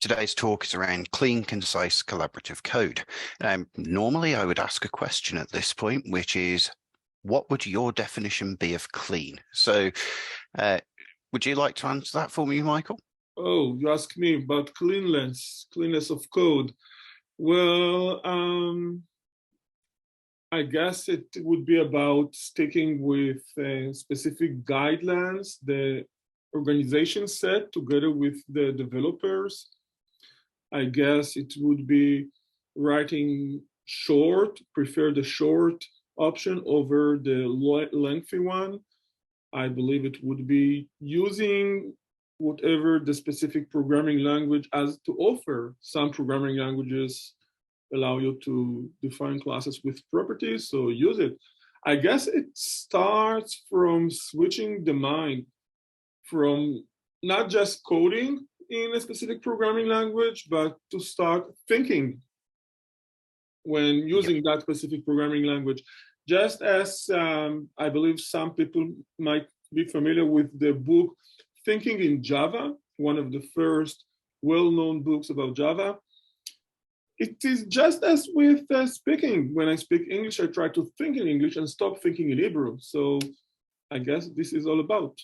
Today's talk is around clean, concise, collaborative code. Normally, I would ask a question at this point, which is, what would your definition be of clean? So would you like to answer that for me, Michael? Oh, you ask me about cleanness of code. Well, I guess it would be about sticking with specific guidelines the organization set together with the developers. I guess it would be writing short, prefer the short option over the lengthy one. I believe it would be using whatever the specific programming language has to offer. Some programming languages allow you to define classes with properties, so use it. I guess it starts from switching the mind from not just coding in a specific programming language, but to start thinking when using that specific programming language. Just as I believe some people might be familiar with the book Thinking in Java, one of the first well-known books about Java. It is just as with speaking. When I speak English, I try to think in English and stop thinking in Hebrew. So I guess this is all about.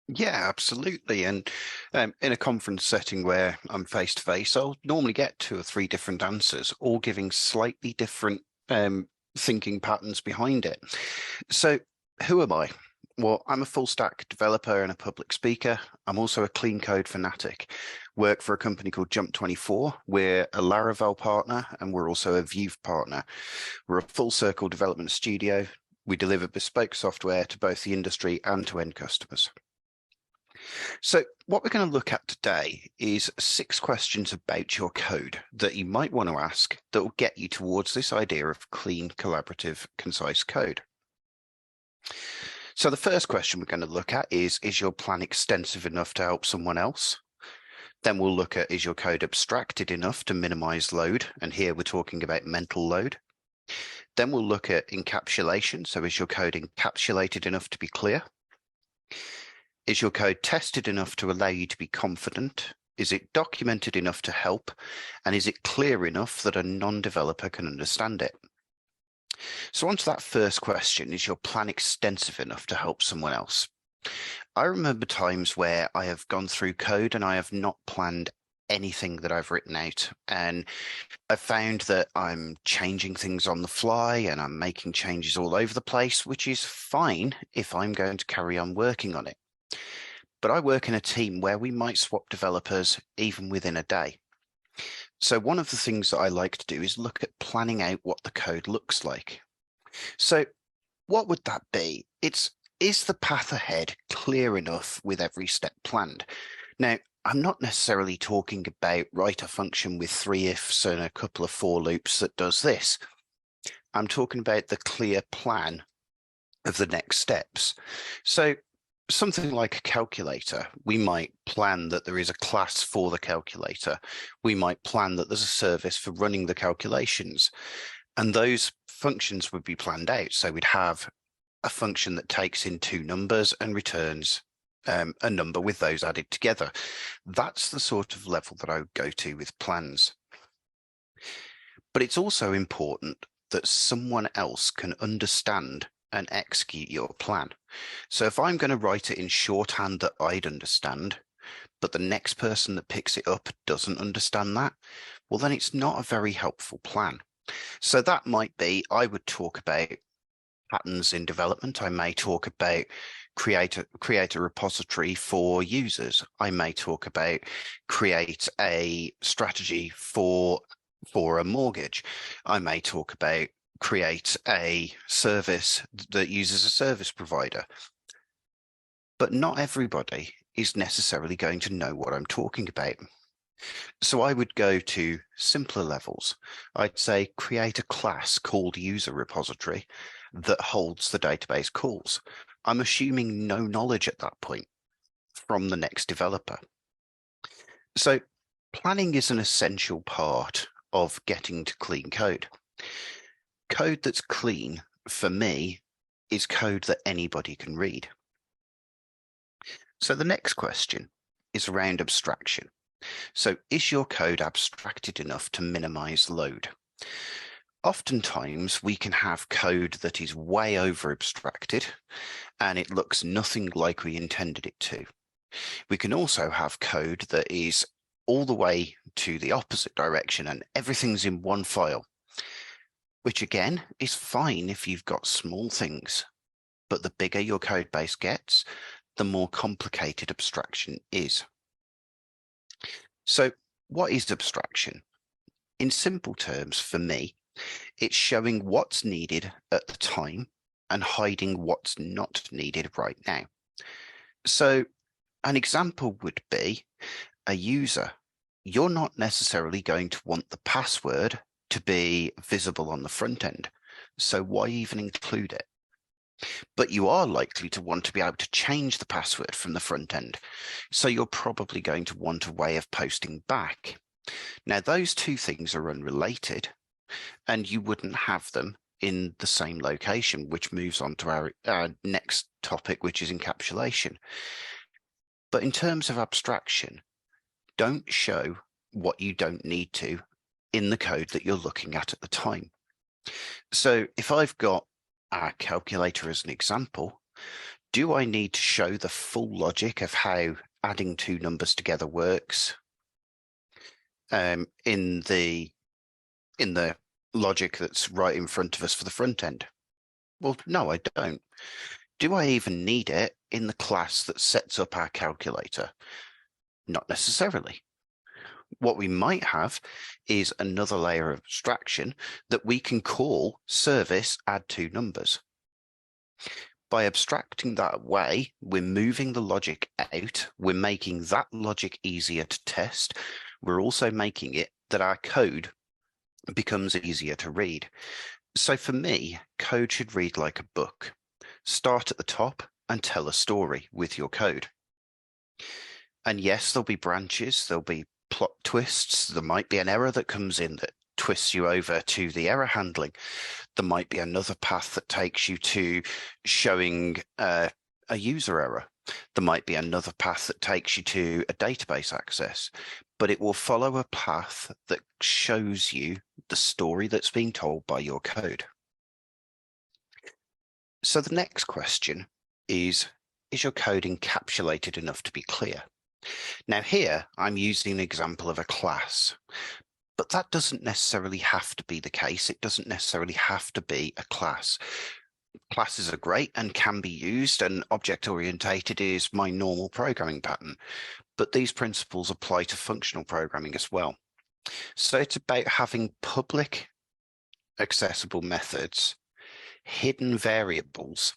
Yeah, absolutely. And in a conference setting where I'm face to face, I'll normally get 2 or 3 different answers, all giving slightly different thinking patterns behind it. So who am I? Well, I'm a full stack developer and a public speaker. I'm also a clean code fanatic. Work for a company called Jump24. We're a Laravel partner and we're also a Vue partner. We're a full circle development studio. We deliver bespoke software to both the industry and to end customers. So what we're going to look at today is 6 questions about your code that you might want to ask that will get you towards this idea of clean, collaborative, concise code. So the first question we're going to look at is your plan extensive enough to help someone else? Then we'll look at, is your code abstracted enough to minimize load? And here we're talking about mental load. Then we'll look at encapsulation. So is your code encapsulated enough to be clear? Is your code tested enough to allow you to be confident? Is it documented enough to help? And is it clear enough that a non-developer can understand it? So on to that first question, is your plan extensive enough to help someone else? I remember times where I have gone through code and I have not planned anything that I've written out. And I found that I'm changing things on the fly and I'm making changes all over the place, which is fine if I'm going to carry on working on it. But I work in a team where we might swap developers even within a day. So one of the things that I like to do is look at planning out what the code looks like. So what would that be? Is the path ahead clear enough with every step planned? Now, I'm not necessarily talking about write a function with 3 ifs and a couple of for loops that does this. I'm talking about the clear plan of the next steps. So something like a calculator, we might plan that there is a class for the calculator. We might plan that there's a service for running the calculations. And those functions would be planned out. So we'd have a function that takes in 2 numbers and returns a number with those added together. That's the sort of level that I would go to with plans. But it's also important that someone else can understand and execute your plan. So if I'm going to write it in shorthand that I'd understand, but the next person that picks it up doesn't understand that, well, then it's not a very helpful plan. So that might be, I would talk about patterns in development. I may talk about create a repository for users. I may talk about create a strategy for a mortgage. I may talk about create a service that uses a service provider. But not everybody is necessarily going to know what I'm talking about. So I would go to simpler levels. I'd say create a class called user repository that holds the database calls. I'm assuming no knowledge at that point from the next developer. So planning is an essential part of getting to clean code. Code that's clean, for me, is code that anybody can read. So the next question is around abstraction. So is your code abstracted enough to minimize load? Oftentimes we can have code that is way over abstracted and it looks nothing like we intended it to. We can also have code that is all the way to the opposite direction and everything's in one file, which again is fine if you've got small things, but the bigger your code base gets, the more complicated abstraction is. So what is abstraction? In simple terms, for me, it's showing what's needed at the time and hiding what's not needed right now. So an example would be a user. You're not necessarily going to want the password to be visible on the front end. So why even include it? But you are likely to want to be able to change the password from the front end. So you're probably going to want a way of posting back. Now, those two things are unrelated, and you wouldn't have them in the same location, which moves on to our next topic, which is encapsulation. But in terms of abstraction, don't show what you don't need to in the code that you're looking at the time. So if I've got our calculator as an example, do I need to show the full logic of how adding two numbers together works in the logic that's right in front of us for the front end? Well, no, I don't. Do I even need it in the class that sets up our calculator? Not necessarily. What we might have is another layer of abstraction that we can call service add two numbers. By abstracting that away, we're moving the logic out. We're making that logic easier to test. We're also making it that our code becomes easier to read. So for me, code should read like a book. Start at the top and tell a story with your code. And yes, there'll be branches, there'll be plot twists. There might be an error that comes in that twists you over to the error handling. There might be another path that takes you to showing a user error. There might be another path that takes you to a database access, but it will follow a path that shows you the story that's being told by your code. So the next question is your code encapsulated enough to be clear? Now here, I'm using an example of a class, but that doesn't necessarily have to be the case. It doesn't necessarily have to be a class. Classes are great and can be used, and object-oriented is my normal programming pattern, but these principles apply to functional programming as well. So it's about having public accessible methods, hidden variables,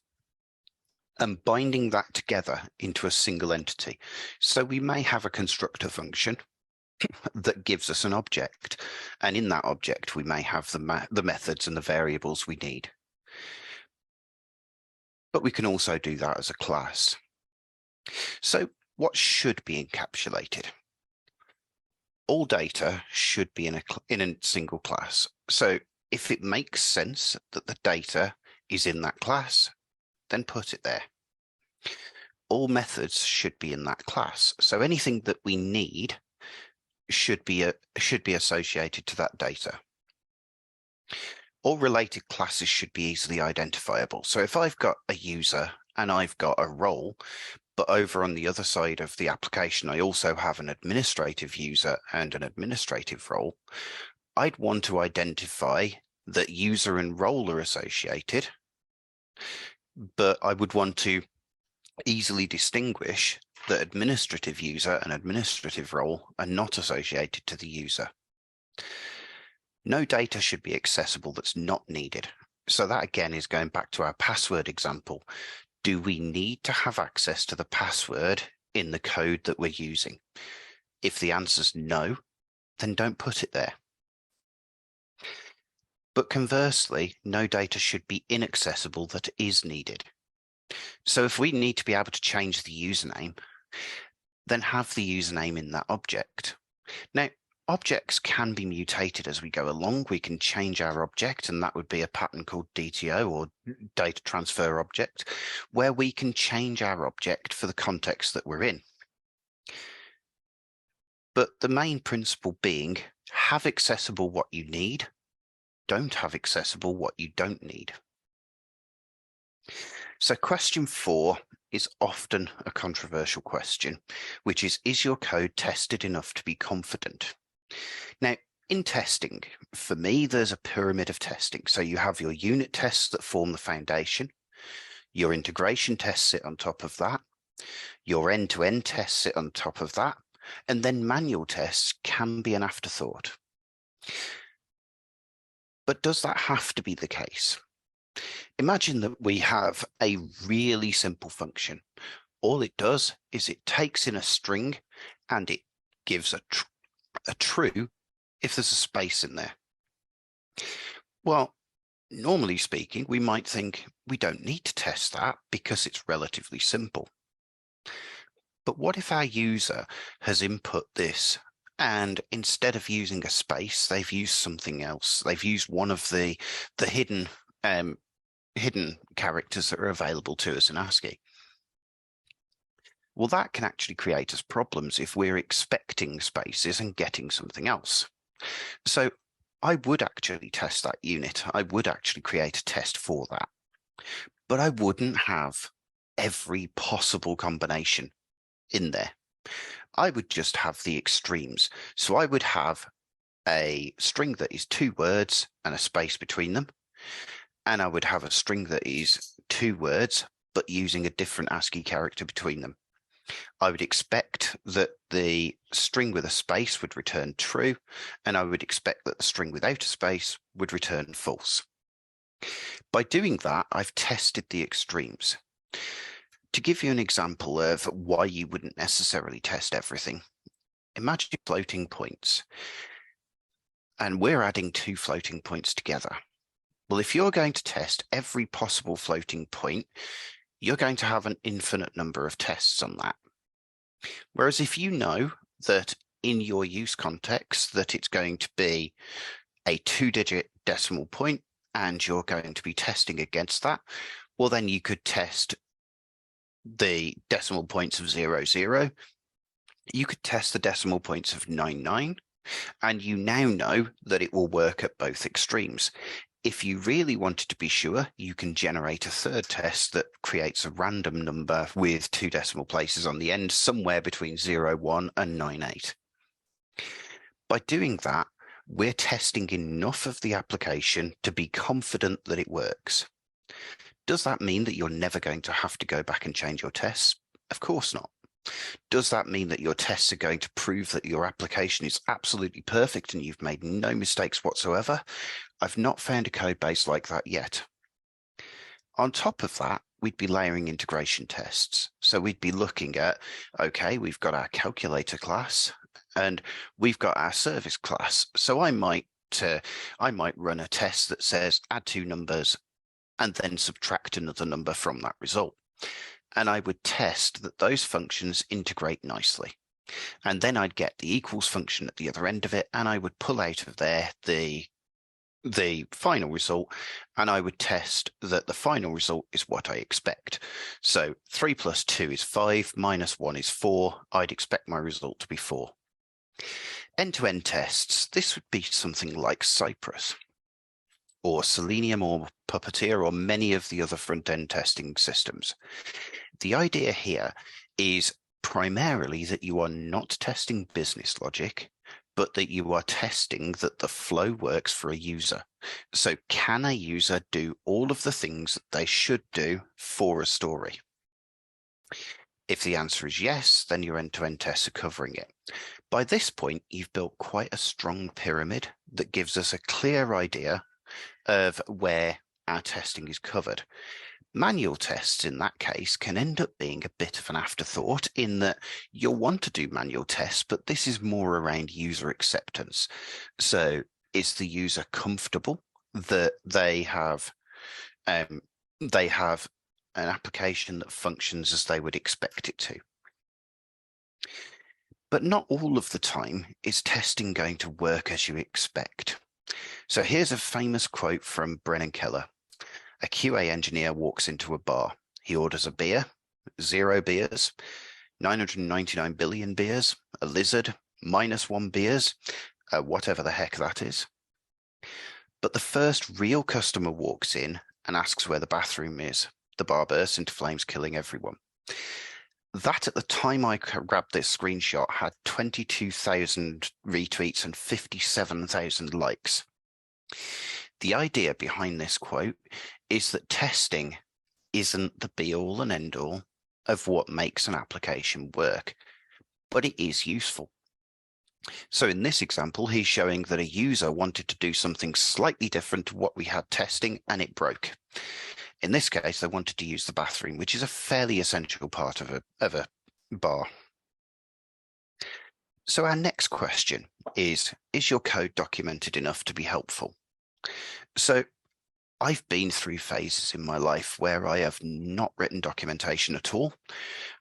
and binding that together into a single entity. So we may have a constructor function that gives us an object, and in that object we may have the methods and the variables we need. But we can also do that as a class. So what should be encapsulated? All data should be in a single class. So if it makes sense that the data is in that class, then put it there. All methods should be in that class. So anything that we need should be associated to that data. All related classes should be easily identifiable. So if I've got a user and I've got a role, but over on the other side of the application, I also have an administrative user and an administrative role, I'd want to identify that user and role are associated, but I would want to easily distinguish that administrative user and administrative role are not associated to the user. No data should be accessible that's not needed. So that again is going back to our password example. Do we need to have access to the password in the code that we're using? If the answer is no, then don't put it there. But conversely, no data should be inaccessible that is needed. So if we need to be able to change the username, then have the username in that object. Now, objects can be mutated as we go along. We can change our object, and that would be a pattern called DTO, or data transfer object, where we can change our object for the context that we're in. But the main principle being, have accessible what you need, don't have accessible what you don't need. So question 4 is often a controversial question, which is your code tested enough to be confident? Now, in testing, for me, there's a pyramid of testing. So you have your unit tests that form the foundation, your integration tests sit on top of that, your end-to-end tests sit on top of that, and then manual tests can be an afterthought. But does that have to be the case? Imagine that we have a really simple function. All it does is it takes in a string and it gives a true if there's a space in there. Well, normally speaking, we might think we don't need to test that because it's relatively simple. But what if our user has input this and instead of using a space, they've used something else? They've used one of the hidden characters that are available to us in ASCII. Well, that can actually create us problems if we're expecting spaces and getting something else. So I would actually test that unit. I would actually create a test for that. But I wouldn't have every possible combination in there. I would just have the extremes. So I would have a string that is 2 words and a space between them. And I would have a string that is 2 words, but using a different ASCII character between them. I would expect that the string with a space would return true, and I would expect that the string without a space would return false. By doing that, I've tested the extremes. To give you an example of why you wouldn't necessarily test everything, imagine floating points, and we're adding 2 floating points together. Well, if you're going to test every possible floating point, you're going to have an infinite number of tests on that. Whereas if you know that in your use context that it's going to be a 2-digit decimal point and you're going to be testing against that, well, then you could test the decimal points of 00. You could test the decimal points of 99, and you now know that it will work at both extremes. If you really wanted to be sure, you can generate a third test that creates a random number with 2 decimal places on the end, somewhere between 01 and 98. By doing that, we're testing enough of the application to be confident that it works. Does that mean that you're never going to have to go back and change your tests? Of course not. Does that mean that your tests are going to prove that your application is absolutely perfect and you've made no mistakes whatsoever? I've not found a code base like that yet. On top of that, we'd be layering integration tests. So we'd be looking at, okay, we've got our calculator class and we've got our service class. So I might run a test that says add 2 numbers and then subtract another number from that result. And I would test that those functions integrate nicely. And then I'd get the equals function at the other end of it, and I would pull out of there the final result, and I would test that the final result is what I expect. So 3 plus 2 is 5, minus 1 is 4. I'd expect my result to be 4. End-to-end tests, this would be something like Cypress, or Selenium, or Puppeteer, or many of the other front-end testing systems. The idea here is primarily that you are not testing business logic, but that you are testing that the flow works for a user. So can a user do all of the things that they should do for a story? If the answer is yes, then your end-to-end tests are covering it. By this point, you've built quite a strong pyramid that gives us a clear idea of where our testing is covered. Manual tests in that case can end up being a bit of an afterthought in that you'll want to do manual tests, but this is more around user acceptance. So is the user comfortable that they have an application that functions as they would expect it to? But not all of the time is testing going to work as you expect. So here's a famous quote from Brennan Keller. A QA engineer walks into a bar. He orders a beer, 0 beers, 999 billion beers, a lizard, -1 beers, whatever the heck that is. But the first real customer walks in and asks where the bathroom is. The bar bursts into flames, killing everyone. That, at the time I grabbed this screenshot, had 22,000 retweets and 57,000 likes. The idea behind this quote is that testing isn't the be-all and end-all of what makes an application work, but it is useful. So in this example, he's showing that a user wanted to do something slightly different to what we had testing, and it broke. In this case, they wanted to use the bathroom, which is a fairly essential part of a bar. So our next question is your code documented enough to be helpful? So I've been through phases in my life where I have not written documentation at all.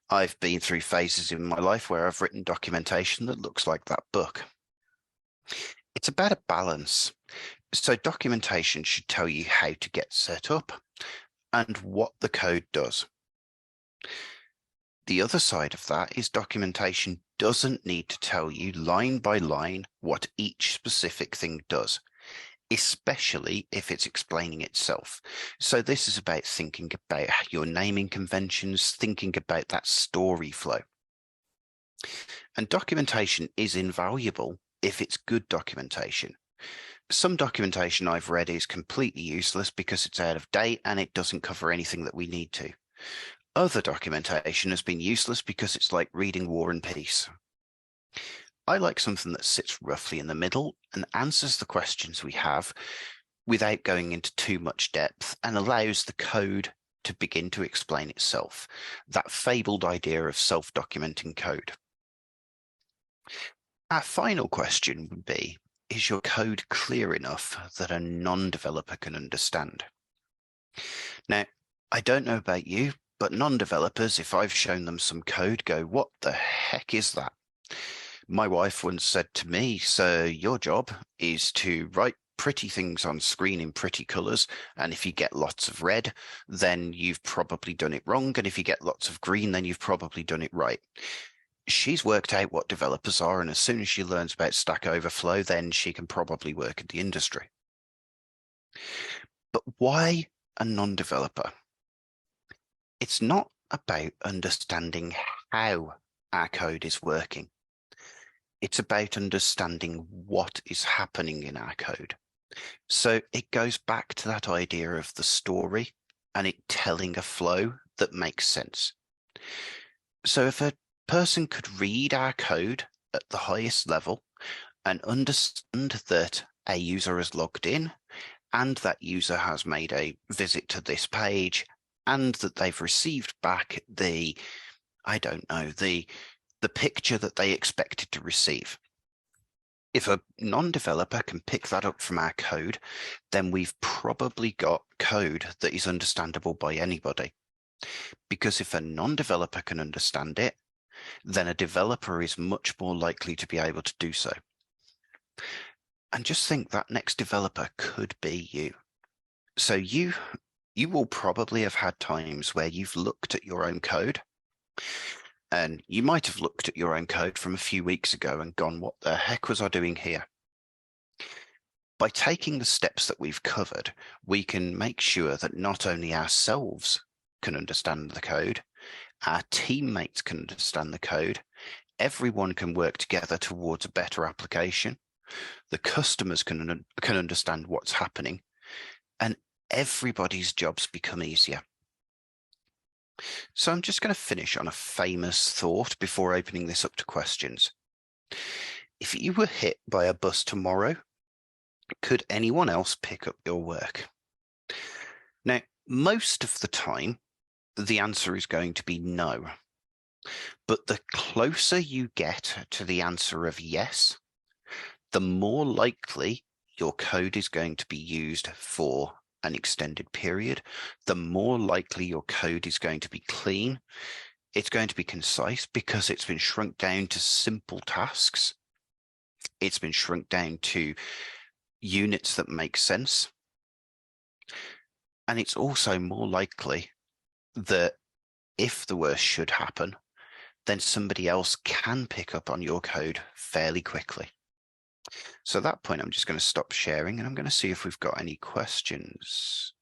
I've been through phases in my life where I've written documentation that looks like that book. It's about a balance. So documentation should tell you how to get set up and what the code does. The other side of that is documentation doesn't need to tell you line by line what each specific thing does, especially if it's explaining itself. So this is about thinking about your naming conventions, thinking about that story flow. And documentation is invaluable if it's good documentation. Some documentation I've read is completely useless because it's out of date and it doesn't cover anything that we need to. Other documentation has been useless because it's like reading War and Peace. I like something that sits roughly in the middle and answers the questions we have without going into too much depth and allows the code to begin to explain itself. That fabled idea of self-documenting code. Our final question would be, is your code clear enough that a non-developer can understand? Now, I don't know about you, but non-developers, if I've shown them some code, go, what the heck is that? My wife once said to me, "Sir, your job is to write pretty things on screen in pretty colors, and if you get lots of red, then you've probably done it wrong, and if you get lots of green, then you've probably done it right." She's worked out what developers are, and as soon as she learns about Stack Overflow, then she can probably work in the industry. But why a non-developer? It's not about understanding how our code is working. It's about understanding what is happening in our code. So it goes back to that idea of the story and it telling a flow that makes sense. So if a person could read our code at the highest level and understand that a user has logged in and that user has made a visit to this page and that they've received back the, I don't know, the picture that they expected to receive. If a non-developer can pick that up from our code, then we've probably got code that is understandable by anybody. Because if a non-developer can understand it, then a developer is much more likely to be able to do so. And just think that next developer could be you. So you will probably have had times where you've looked at your own code, and you might have looked at your own code from a few weeks ago and gone, what the heck was I doing here? By taking the steps that we've covered, we can make sure that not only ourselves can understand the code, our teammates can understand the code, everyone can work together towards a better application, the customers can understand what's happening, and everybody's jobs become easier. So I'm just going to finish on a famous thought before opening this up to questions. If you were hit by a bus tomorrow, could anyone else pick up your work? Now, most of the time, the answer is going to be no. But the closer you get to the answer of yes, the more likely your code is going to be used for an extended period, the more likely your code is going to be clean. It's going to be concise because it's been shrunk down to simple tasks. It's been shrunk down to units that make sense. And it's also more likely that if the worst should happen, then somebody else can pick up on your code fairly quickly. So at that point, I'm just going to stop sharing and I'm going to see if we've got any questions.